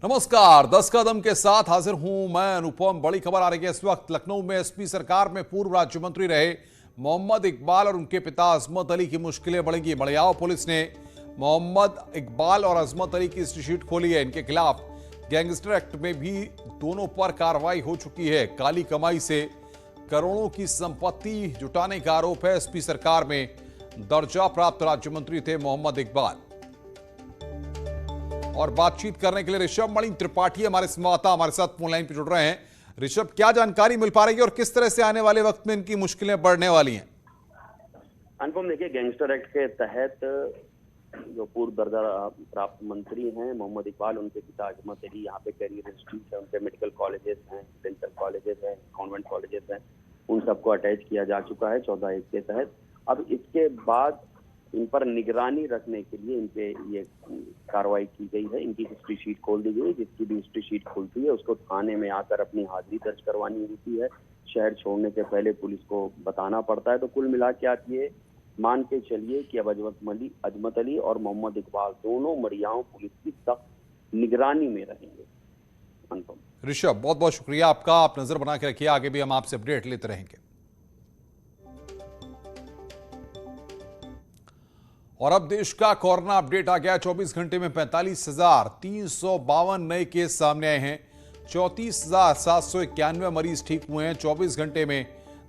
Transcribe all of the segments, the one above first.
नमस्कार, 10 कदम के साथ हाजिर हूं मैं अनुपम। बड़ी खबर आ रही है इस वक्त। लखनऊ में एसपी सरकार में पूर्व राज्य मंत्री रहे मोहम्मद इकबाल और उनके पिता अजमत अली की मुश्किलें बढ़ेंगी। मड़ियाव पुलिस ने मोहम्मद इकबाल और अजमत अली की शीट खोली है। इनके खिलाफ गैंगस्टर एक्ट में भी दोनों पर कार्रवाई हो चुकी है। काली कमाई से करोड़ों की संपत्ति जुटाने का आरोप है। एसपी सरकार में दर्जा प्राप्त राज्य मंत्री थे मोहम्मद इकबाल। और बातचीत करने के लिए ऋषभ मणि त्रिपाठी हमारे संवाददाता हमारे साथ फोन लाइन पर जुड़ रहे हैं। ऋषभ, क्या जानकारी मिल पा रही है और किस तरह से आने वाले वक्त में इनकी मुश्किलें बढ़ने वाली हैं? अनुपम, देखिए, गैंगस्टर एक्ट के तहत जो पूर्व दर्जा प्राप्त मंत्री हैं मोहम्मद इकबाल, उनके पिता अजमत अली, यहाँ पे कैरियर इंस्टीट्यूट है, उनके मेडिकल कॉलेजेस हैं, डेंटल कॉलेजेस हैं, कॉन्वेंट कॉलेजेस हैं, उन सबको अटैच किया जा चुका है 14(1) के तहत। अब इसके बाद इन पर निगरानी रखने के लिए इनके ये कार्रवाई की गई है। इनकी हिस्ट्री शीट खोल दी गई। जिसकी भी हिस्ट्री शीट खुलती है उसको थाने में आकर अपनी हाजिरी दर्ज करवानी होती है। शहर छोड़ने से पहले पुलिस को बताना पड़ता है। तो कुल मिला के आप ये मान के चलिए कि अब अजमत अली और मोहम्मद इकबाल दोनों मड़ियाव पुलिस की सख्त निगरानी में रहेंगे। अनुपम, ऋषभ, बहुत बहुत शुक्रिया आपका। आप नजर बना के रखिए, आगे भी हम आपसे अपडेट लेते रहेंगे। और अब देश का कोरोना अपडेट आ गया। 24 घंटे में 45,352 नए केस सामने आए हैं। 34,791 मरीज ठीक हुए हैं। 24 घंटे में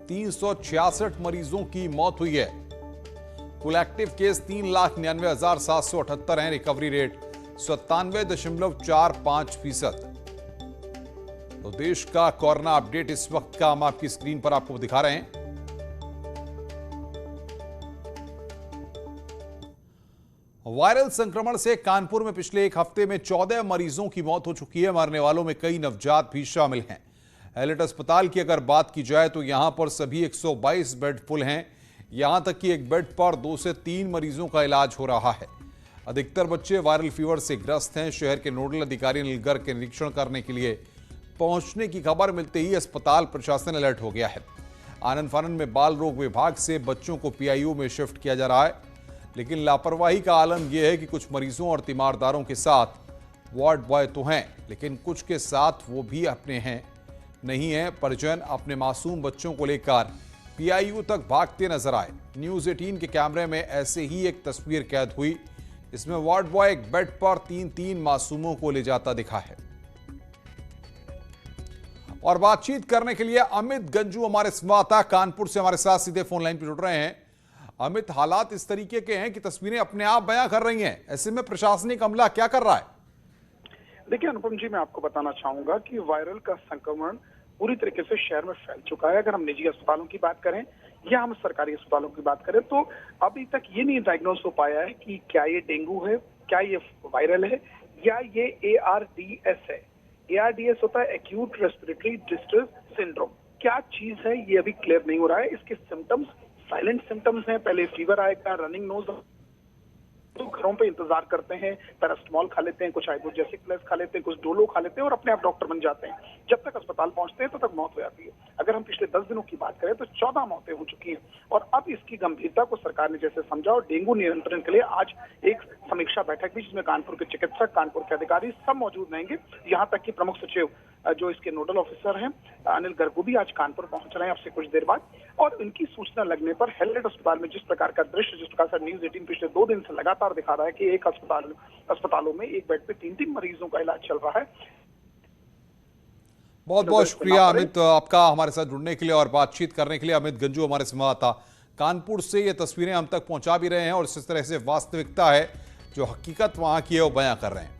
366 मरीजों की मौत हुई है। कुल एक्टिव केस 3,99,778 हैं। Recovery rate 97.45%। तो देश का कोरोना अपडेट इस वक्त का हम आपकी स्क्रीन पर आपको दिखा रहे हैं। वायरल संक्रमण से कानपुर में पिछले एक हफ्ते में 14 मरीजों की मौत हो चुकी है। मरने वालों में कई नवजात भी शामिल हैं। एलिट अस्पताल की अगर बात की जाए तो यहां पर सभी 122 बेड फुल हैं। यहां तक कि एक बेड पर 2 से 3 मरीजों का इलाज हो रहा है। अधिकतर बच्चे वायरल फीवर से ग्रस्त हैं। शहर के नोडल अधिकारी अनिल गर्ग के निरीक्षण करने के लिए पहुंचने की खबर मिलते ही अस्पताल प्रशासन अलर्ट हो गया है। आनन फानन में बाल रोग विभाग से बच्चों को पीआईयू में शिफ्ट किया जा रहा है। लेकिन लापरवाही का आलम यह है कि कुछ मरीजों और तीमारदारों के साथ वार्ड बॉय तो हैं, लेकिन कुछ के साथ वो भी अपने हैं नहीं है। परिजन अपने मासूम बच्चों को लेकर पीआईयू तक भागते नजर आए। न्यूज 18 के कैमरे में ऐसे ही एक तस्वीर कैद हुई। इसमें वार्ड बॉय एक बेड पर 3-3 मासूमों को ले जाता दिखा है। और बातचीत करने के लिए अमित गंजू हमारे संवाददाता कानपुर से हमारे साथ सीधे फोन लाइन पर जुड़ रहे हैं। अमित, हालात इस तरीके के हैं कि तस्वीरें अपने आप बयां कर रही हैं। ऐसे में प्रशासनिक अमला क्या कर रहा है? देखिए अनुपम जी, मैं आपको बताना चाहूंगा कि वायरल का संक्रमण पूरी तरीके से शहर में फैल चुका है। अगर हम निजी अस्पतालों की बात करें या हम सरकारी अस्पतालों की बात करें तो अभी तक ये नहीं डायग्नोज हो पाया है कि क्या ये डेंगू है, क्या ये वायरल है या ये ARDS है। ARDS होता है एक्यूट रेस्पिरेटरी डिस्ट्रेस सिंड्रोम। क्या चीज है ये अभी क्लियर नहीं हो रहा है। इसके सिम्टम्स साइलेंट सिम्टम्स हैं। पहले फीवर आएगा, रनिंग नोज, तो घरों पे इंतजार करते हैं, पैरास्टामोल खा लेते हैं, कुछ आइबुप्रोफेन प्लस खा लेते हैं, कुछ डोलो खा लेते हैं और अपने आप डॉक्टर बन जाते हैं। जब तक अस्पताल पहुंचते हैं तो तक मौत हो जाती है। अगर हम पिछले 10 दिनों की बात करें तो 14 मौतें हो चुकी हैं। और अब इसकी गंभीरता को सरकार ने जैसे समझा और डेंगू नियंत्रण के लिए आज एक समीक्षा बैठक भी, जिसमें कानपुर के चिकित्सक, कानपुर के अधिकारी सब मौजूद रहेंगे। यहाँ तक कि प्रमुख सचिव जो इसके नोडल ऑफिसर हैं अनिल गर्ग भी आज कानपुर पहुंच रहे हैं अब से कुछ देर बाद। और इनकी सूचना लगने पर हेल्थ अस्पताल में जिस प्रकार का दृश्य, जिस प्रकार से न्यूज 18 पिछले 2 दिन से लगातार दिखा रहा है कि एक अस्पतालों में एक बेड पे 3-3 मरीजों का इलाज चल रहा है। बहुत बहुत शुक्रिया अमित आपका हमारे साथ जुड़ने के लिए और बातचीत करने के लिए। अमित गंजू हमारे संवाददाता कानपुर से ये तस्वीरें हम तक पहुंचा भी रहे हैं और इस तरह से वास्तविकता है, जो हकीकत वहां की है, वो बयां कर रहे हैं।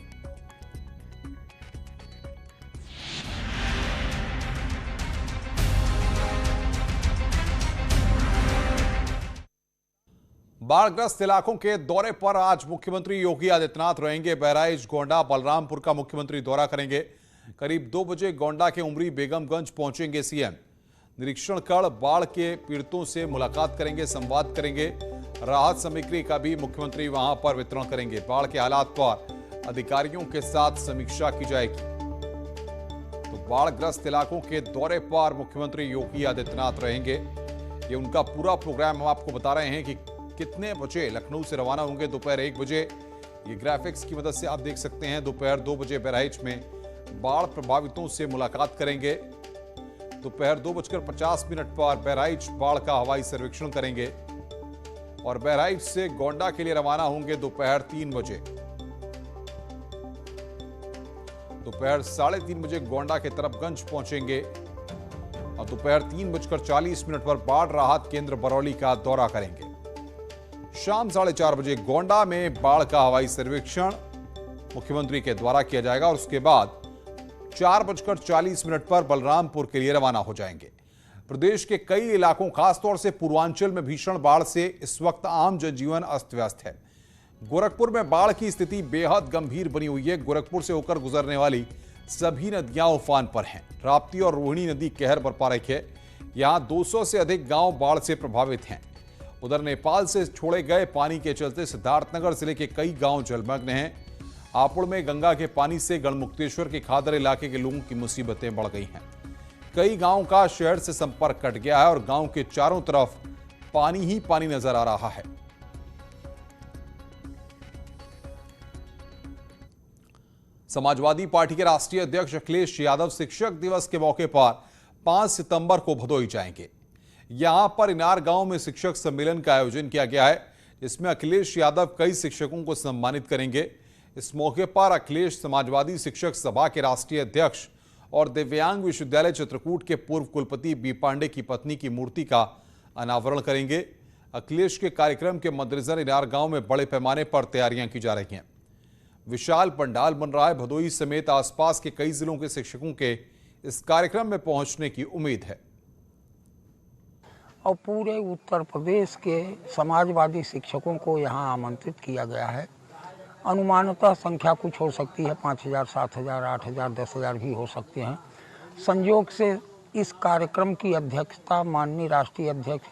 बाढ़ग्रस्त इलाकों के दौरे पर आज मुख्यमंत्री योगी आदित्यनाथ रहेंगे। बहराइच, गोंडा, बलरामपुर का मुख्यमंत्री दौरा करेंगे। करीब 2 बजे गोंडा के उमरी बेगमगंज पहुंचेंगे सीएम। निरीक्षण कर बाढ़ के पीड़ितों से मुलाकात करेंगे, संवाद करेंगे। राहत सामग्री का भी मुख्यमंत्री वहां पर वितरण करेंगे। बाढ़ के हालात पर अधिकारियों के साथ समीक्षा की जाएगी। तो बाढ़ग्रस्त इलाकों के दौरे पर मुख्यमंत्री योगी आदित्यनाथ रहेंगे। ये उनका पूरा प्रोग्राम हम आपको बता रहे हैं कि कितने बजे लखनऊ से रवाना होंगे। दोपहर 1 बजे ये ग्राफिक्स की मदद से आप देख सकते हैं। दोपहर 2 बजे बहराइच में बाढ़ प्रभावितों से मुलाकात करेंगे। दोपहर 2:50 पर बहराइच बाढ़ का हवाई सर्वेक्षण करेंगे और बहराइच से गोंडा के लिए रवाना होंगे दोपहर 3 बजे। दोपहर 3:30 बजे गोंडा के तरफगंज पहुंचेंगे और दोपहर 3:40 पर बाढ़ राहत केंद्र बरौली का दौरा करेंगे। शाम 4:30 बजे गोंडा में बाढ़ का हवाई सर्वेक्षण मुख्यमंत्री के द्वारा किया जाएगा और उसके बाद 4:40 पर बलरामपुर के लिए रवाना हो जाएंगे। प्रदेश के कई इलाकों खासतौर से पूर्वांचल में भीषण बाढ़ से इस वक्त आम जनजीवन अस्त व्यस्त है। गोरखपुर में बाढ़ की स्थिति बेहद गंभीर बनी हुई है। गोरखपुर से होकर गुजरने वाली सभी नदियां उफान पर हैं। राप्ती और रोहिणी नदी कहर बरपा रही है। यहां 200 से अधिक गांव बाढ़ से प्रभावित हैं। उधर नेपाल से छोड़े गए पानी के चलते सिद्धार्थनगर जिले के कई गांव जलमग्न हैं। हापुड़ में गंगा के पानी से गढ़मुक्तेश्वर के खादर इलाके के लोगों की मुसीबतें बढ़ गई हैं। कई गांवों का शहर से संपर्क कट गया है और गांव के चारों तरफ पानी ही पानी नजर आ रहा है। समाजवादी पार्टी के राष्ट्रीय अध्यक्ष अखिलेश यादव शिक्षक दिवस के मौके पर 5 सितंबर को भदोही जाएंगे। यहां पर इनार गांव में शिक्षक सम्मेलन का आयोजन किया गया है, जिसमें अखिलेश यादव कई शिक्षकों को सम्मानित करेंगे। इस मौके पर अखिलेश समाजवादी शिक्षक सभा के राष्ट्रीय अध्यक्ष और दिव्यांग विश्वविद्यालय चित्रकूट के पूर्व कुलपति बी पांडे की पत्नी की मूर्ति का अनावरण करेंगे। अखिलेश के कार्यक्रम के मद्देनजर इनार गांव में बड़े पैमाने पर तैयारियां की जा रही हैं। विशाल पंडाल बन रहा है। भदोही समेत आसपास के कई जिलों के शिक्षकों के इस कार्यक्रम में पहुंचने की उम्मीद है। और पूरे उत्तर प्रदेश के समाजवादी शिक्षकों को यहां आमंत्रित किया गया है। अनुमानतः संख्या कुछ हो सकती है, 5,000, 7,000, 8,000, 10,000 भी हो सकते हैं। संयोग से इस कार्यक्रम की अध्यक्षता माननीय राष्ट्रीय अध्यक्ष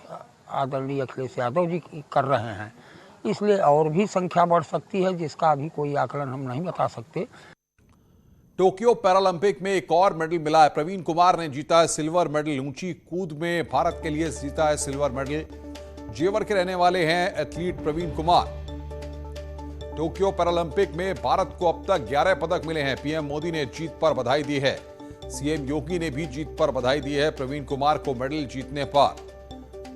आदरणीय अखिलेश यादव जी कर रहे हैं, इसलिए और भी संख्या बढ़ सकती है, जिसका अभी कोई आकलन हम नहीं बता सकते। टोक्यो पैरालंपिक में एक और मेडल मिला है। प्रवीण कुमार ने जीता है सिल्वर मेडल। ऊंची कूद में भारत के लिए जीता है सिल्वर मेडल। जेवर के रहने वाले हैं athlete Praveen Kumar. Tokyo Paralympic में भारत को अब तक 11 पदक मिले हैं। पीएम मोदी ने जीत पर बधाई दी है। सीएम योगी ने भी जीत पर बधाई दी है। प्रवीण कुमार को मेडल जीतने पर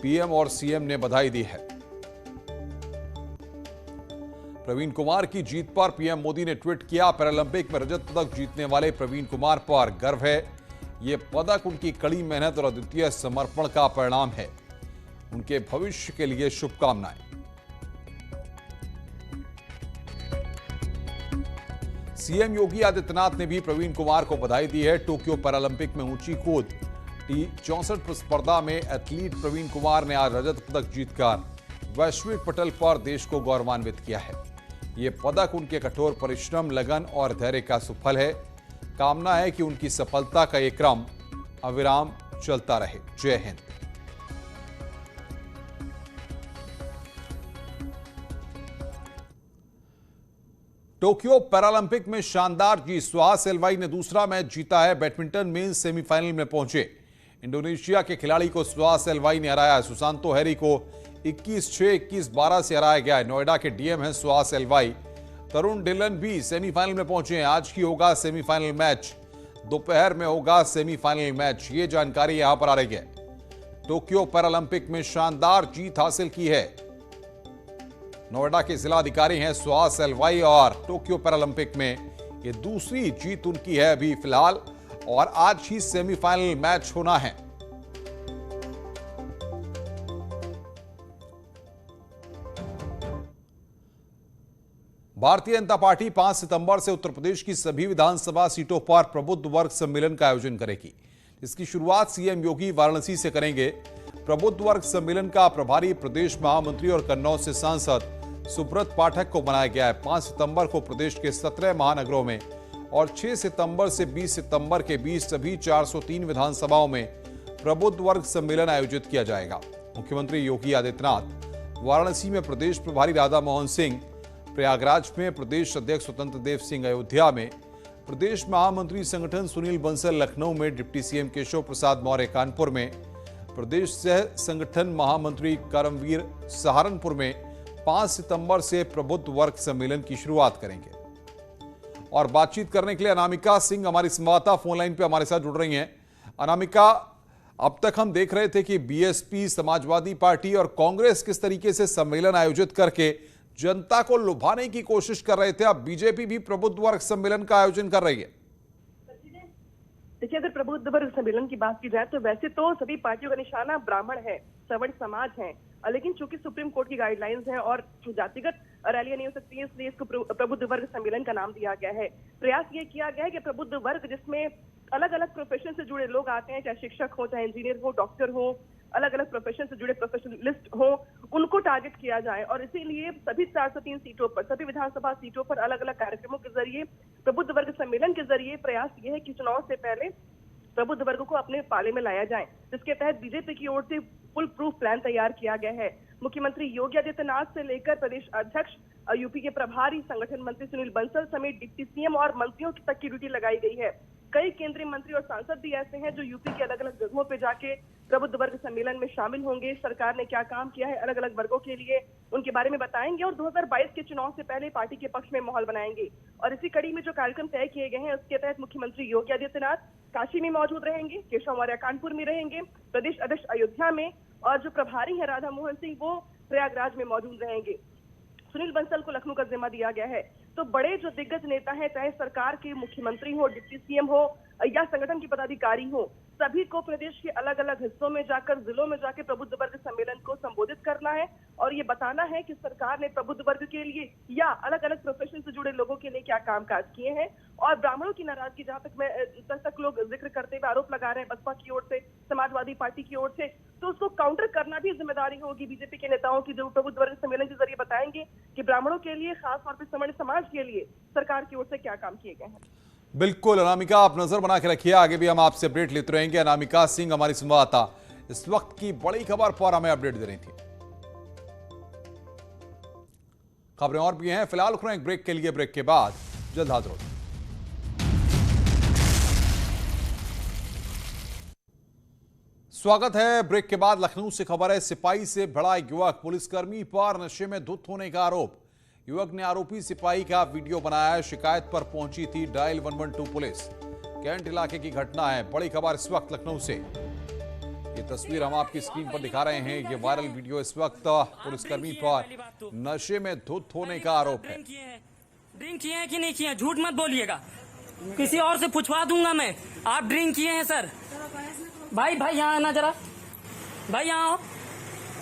पीएम और सीएम ने बधाई दी है। प्रवीण कुमार की जीत पर पीएम मोदी ने ट्वीट किया, पैरालंपिक में रजत पदक जीतने वाले प्रवीण कुमार पर गर्व है। यह पदक उनकी कड़ी मेहनत और अद्वितीय समर्पण का परिणाम है। उनके भविष्य के लिए शुभकामनाएं। सीएम योगी आदित्यनाथ ने भी प्रवीण कुमार को बधाई दी है। टोक्यो पैरालंपिक में ऊंची कूद T64 स्पर्धा में एथलीट प्रवीण कुमार ने आज रजत पदक जीतकर वैश्विक पटल पर देश को गौरवान्वित किया है। ये पदक उनके कठोर परिश्रम, लगन और धैर्य का सुफल है। कामना है कि उनकी सफलता का ये क्रम अविराम चलता रहे। जय हिंद। टोक्यो पैरालंपिक में शानदार जीत। सुहास एलवाई ने दूसरा मैच जीता है। बैडमिंटन मेंस सेमीफाइनल में पहुंचे इंडोनेशिया के खिलाड़ी को सुहास एलवाई ने हराया। सुशांतो हैरी को 21-6, 21-12 से हराया गया है। नोएडा के डीएम हैं सुहास एलवाई। तरुण डिलन भी सेमीफाइनल में पहुंचे हैं। आज की होगा सेमीफाइनल मैच। दोपहर में होगा सेमीफाइनल मैच। ये जानकारी यहां पर आ रही है। टोक्यो पैरालंपिक में शानदार जीत हासिल की है। नोएडा के जिलाधिकारी हैं सुहास एलवाई और टोक्यो पैरालंपिक में ये दूसरी जीत उनकी है अभी फिलहाल, और आज ही सेमीफाइनल मैच होना है। भारतीय जनता पार्टी 5 सितंबर से उत्तर प्रदेश की सभी विधानसभा सीटों पर प्रबुद्ध वर्ग सम्मेलन का आयोजन करेगी। इसकी शुरुआत सीएम योगी वाराणसी से करेंगे। प्रबुद्ध वर्ग सम्मेलन का प्रभारी प्रदेश महामंत्री और कन्नौज से सांसद सुब्रत पाठक को बनाया गया है। 5 सितंबर को प्रदेश के 17 महानगरों में और 6 सितंबर से 20 सितंबर के बीच सभी 403 विधानसभाओं में प्रबुद्ध वर्ग सम्मेलन आयोजित किया जाएगा। मुख्यमंत्री योगी आदित्यनाथ वाराणसी में प्रदेश प्रभारी राधा मोहन सिंह, प्रयागराज में प्रदेश अध्यक्ष स्वतंत्र देव सिंह, अयोध्या में प्रदेश महामंत्री संगठन सुनील बंसल, लखनऊ में डिप्टी सीएम केशव प्रसाद मौर्य, कानपुर में प्रदेश सह संगठन महामंत्री करमवीर सहारनपुर में, 5 सितंबर से प्रबुद्ध वर्ग सम्मेलन की शुरुआत करेंगे। और बातचीत करने के लिए अनामिका सिंह हमारी संवाददाता फोन लाइन पे हमारे साथ जुड़ रही हैं। अनामिका, अब तक हम देख रहे थे कि बीएसपी, समाजवादी पार्टी और कांग्रेस किस तरीके से सम्मेलन आयोजित करके जनता को लुभाने की कोशिश कर रहे थे। अब बीजेपी भी प्रबुद्ध वर्ग सम्मेलन का आयोजन कर रही है। देखिए, अगर प्रबुद्ध वर्ग सम्मेलन की बात की जाए तो वैसे तो सभी पार्टियों का निशाना ब्राह्मण है, सवर्ण समाज है, लेकिन चूंकि सुप्रीम कोर्ट की गाइडलाइंस हैं और जातिगत रैलियां नहीं हो सकती है, इसलिए इसको प्रबुद्ध वर्ग सम्मेलन का नाम दिया गया है। प्रयास ये किया गया है कि प्रबुद्ध वर्ग, जिसमें अलग अलग प्रोफेशन से जुड़े लोग आते हैं, चाहे शिक्षक हो, चाहे इंजीनियर हो, डॉक्टर हो, अलग अलग प्रोफेशन से जुड़े प्रोफेशनलिस्ट हो, उनको टारगेट किया जाए। और इसीलिए सभी 403 सीटों पर, सभी विधानसभा सीटों पर अलग अलग कार्यक्रमों के जरिए, प्रबुद्ध वर्ग सम्मेलन के जरिए प्रयास ये है कि चुनाव से पहले प्रबुद्ध वर्ग को अपने पाले में लाया जाए, जिसके तहत बीजेपी की ओर से फुल प्रूफ प्लान तैयार किया गया है। मुख्यमंत्री योगी आदित्यनाथ से लेकर प्रदेश अध्यक्ष, यूपी के प्रभारी, संगठन मंत्री सुनील बंसल समेत डिप्टी सीएम और मंत्रियों तक की ड्यूटी लगाई गई है। कई केंद्रीय मंत्री और सांसद भी ऐसे हैं जो यूपी के अलग अलग जगहों पे जाके प्रबुद्ध वर्ग सम्मेलन में शामिल होंगे। सरकार ने क्या काम किया है अलग अलग वर्गों के लिए, उनके बारे में बताएंगे और 2022 के चुनाव से पहले पार्टी के पक्ष में माहौल बनाएंगे। और इसी कड़ी में जो कार्यक्रम तय किए गए हैं, उसके तहत मुख्यमंत्री योगी आदित्यनाथ काशी में मौजूद रहेंगे, केशव मौर्य कानपुर में रहेंगे, प्रदेश अध्यक्ष अयोध्या में, और जो प्रभारी है राधा मोहन सिंह, वो प्रयागराज में मौजूद रहेंगे। सुनील बंसल को लखनऊ का जिम्मा दिया गया है। तो बड़े जो दिग्गज नेता हैं, चाहे सरकार के मुख्यमंत्री हो, डिप्टी सीएम हो या संगठन के पदाधिकारी हो, सभी को प्रदेश के अलग अलग हिस्सों में जाकर, जिलों में जाकर प्रबुद्ध वर्ग सम्मेलन को संबोधित करना है और ये बताना है कि सरकार ने प्रबुद्ध वर्ग के लिए या अलग अलग प्रोफेशन से जुड़े लोगों के लिए क्या कामकाज किए हैं। और ब्राह्मणों की नाराजगी, जहां तक लोग जिक्र करते हुए आरोप लगा रहे हैं बसपा की ओर से, समाजवादी पार्टी की ओर से, तो उसको काउंटर करना भी जिम्मेदारी होगी बीजेपी के नेताओं की, जो प्रबुद्ध वर्ग सम्मेलन के जरिए बताएंगे कि ब्राह्मणों के लिए, खासतौर पर सवर्ण समाज के लिए सरकार की ओर से क्या काम किए गए हैं। बिल्कुल अनामिका, आप नजर बना के रखिए, आगे भी हम आपसे अपडेट लेते रहेंगे। अनामिका सिंह हमारी संवाददाता इस वक्त की बड़ी खबर पर हमें अपडेट दे रही थी। खबरें और भी हैं, फिलहाल रुक रहे हैं एक ब्रेक के लिए, ब्रेक के बाद जल्द हाजिर होते हैं। स्वागत है। ब्रेक के बाद लखनऊ से खबर है, सिपाही से भड़ा युवक, पुलिसकर्मी पर नशे में धुत होने का आरोप। युवक ने आरोपी सिपाही का वीडियो बनाया, शिकायत पर पहुंची थी डायल 112 पुलिस। कैंट इलाके की घटना है, बड़ी खबर इस वक्त लखनऊ से। ये तस्वीर हम आपकी स्क्रीन पर दिखा रहे हैं, ये वायरल वीडियो। इस वक्त पुलिसकर्मी पर नशे में धुत होने का आरोप है। ड्रिंक किए हैं कि नहीं किए हैं, झूठ मत बोलिएगा, किसी और से पूछवा दूंगा मैं। आप ड्रिंक किए हैं सर? भाई यहाँ आना जरा, भाई यहाँ आओ।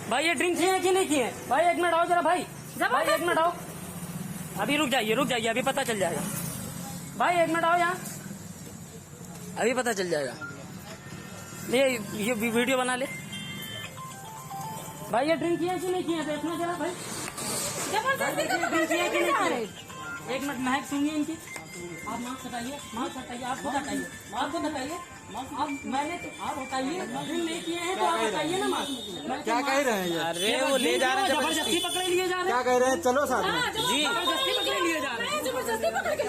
भाई ये ड्रिंक किए हैं कि नहीं किए हैं? भाई एक मिनट आओ जरा, भाई एक मिनट आओ। अभी रुक जाइए, अभी पता चल जाएगा। भाई एक मिनट आओ यहाँ, अभी पता चल जाएगा। ये वीडियो बना ले। भाई ये ड्रिंक किया कि नहीं किया, देखना जरा भाई। ड्रिंक किया कि नहीं किया? एक मिनट, महक सुनिए इनकी। आप मास्क हटाइए, आप खुद हटाइए, मैंने आप हटाइए। ड्रिंक नहीं किए हैं तो आप हटाइए ना मास्क। क्या कह रहे हैं? अरे वो ले जा रहे हैं, जबरदस्ती पकड़े लिए जा रहे हैं। क्या कह रहे हैं? चलो साथ में। जी जबरदस्ती पकड़े लिए जा रहे हैं, जबरदस्ती पकड़ के।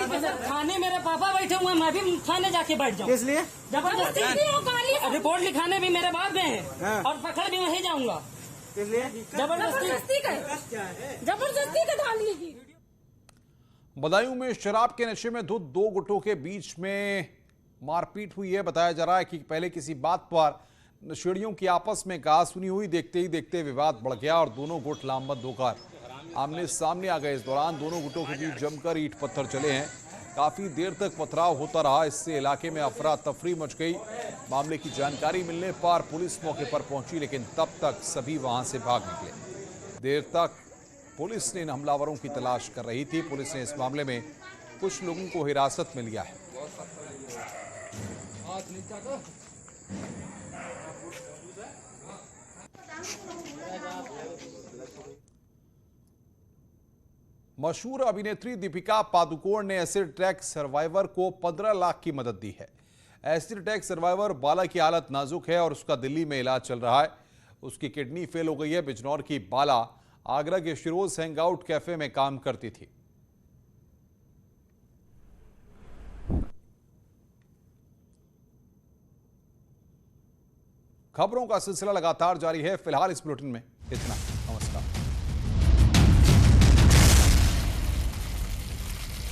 थाने मेरे पापा बैठे हुए हैं, मैं भी थाने जाके बैठ जाऊँ इसलिए जबरदस्ती। रिपोर्ट लिखाने भी मेरे बाप गए हैं और पकड़ भी वहीं जाऊंगा। इसलिए जबरदस्ती का धांधली की। बदायूं में शराब के नशे में धुत दो गुटों के बीच में मारपीट हुई है। बताया जा रहा है कि पहले किसी बात पर नशेड़ियों की आपस में कहासुनी हुई, देखते ही देखते विवाद बढ़ गया और दोनों गुट लामबंद होकर आमने सामने आ गए। इस दौरान दोनों गुटों के बीच जमकर ईंट पत्थर चले हैं। काफी देर तक पथराव होता रहा, इससे इलाके में अफरा तफरी मच गई। मामले की जानकारी मिलने पर पुलिस मौके पर पहुंची, लेकिन तब तक सभी वहां से भाग निकले। देर तक पुलिस ने इन हमलावरों की तलाश कर रही थी। पुलिस ने इस मामले में कुछ लोगों को हिरासत में लिया है। मशहूर अभिनेत्री दीपिका पादुकोण ने एसिड अटैक सर्वाइवर को 15 लाख की मदद दी है। एसिड अटैक सर्वाइवर बाला की हालत नाजुक है और उसका दिल्ली में इलाज चल रहा है। उसकी किडनी फेल हो गई है। बिजनौर की बाला आगरा के शिरोज हैंगआउट कैफे में काम करती थी। खबरों का सिलसिला लगातार जारी है। फिलहाल इस बुलेटिन में इतना।